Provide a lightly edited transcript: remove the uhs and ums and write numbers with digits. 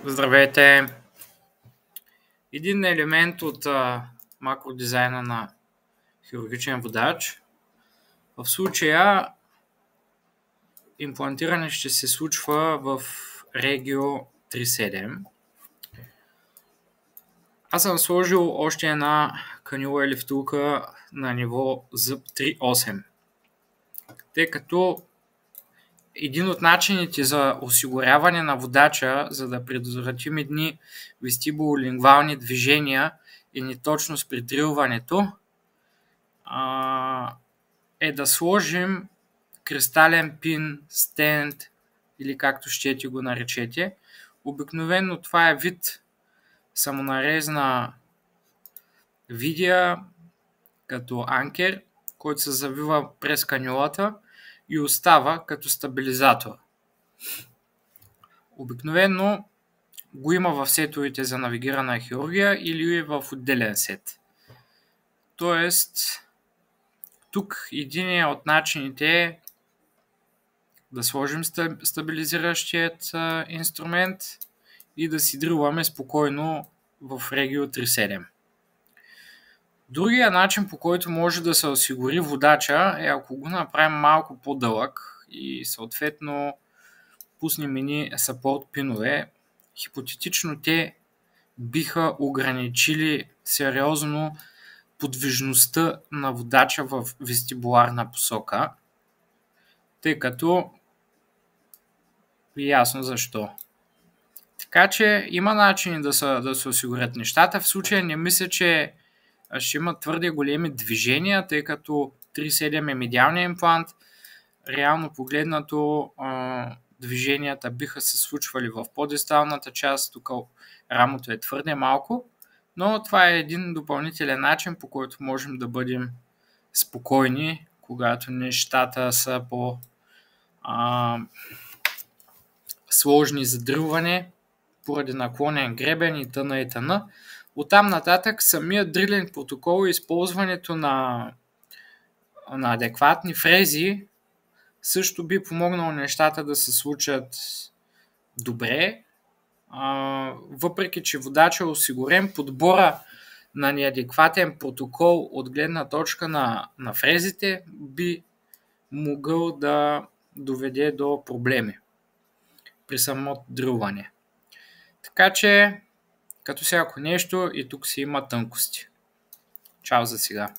Здравейте! Един елемент от макродизайна на хирургичен водач. В случая имплантиране ще се случва в Regio 3.7. Аз съм сложил още една канюла или втулка на ниво зъб 3.8, тъй като един от начините за осигуряване на водача, за да предотвратим едни вестибулолингвални движения и неточност при дрилването, е да сложим кристален пин, стенд или както щете го наречете. Обикновено това е вид самонарезна видеа като анкер, който се завива през канюлата и остава като стабилизатор. Обикновено го има в сетовете за навигирана хирургия или в отделен сет. Тоест, тук един от начините е да сложим стабилизиращият инструмент и да си дрилваме спокойно в Regio 3.7. Другия начин, по който може да се осигури водача, е ако го направим малко по-дълъг и съответно пуснем едни сапорт пинове. Хипотетично те биха ограничили сериозно подвижността на водача в вестибуларна посока, тъй като е ясно защо. Така че има начини да се осигурят нещата. В случая не мисля, че ще има твърде големи движения, тъй като 3.7 е медиалният имплант. Реално погледнато движенията биха се случвали в по-дисталната част, тук рамото е твърде малко, но това е един допълнителен начин, по който можем да бъдем спокойни, когато нещата са сложни за дрилване, поради наклонен гребен и т.н. и т.н. Оттам нататък самият дрилен протокол и използването на адекватни фрези също би помогнало нещата да се случат добре. Въпреки че водача е осигурен, подбора на неадекватен протокол от гледна точка на фрезите би могъл да доведе до проблеми при самото дрилване. Така че, като всяко нещо, и тук си има тънкости. Чао за сега!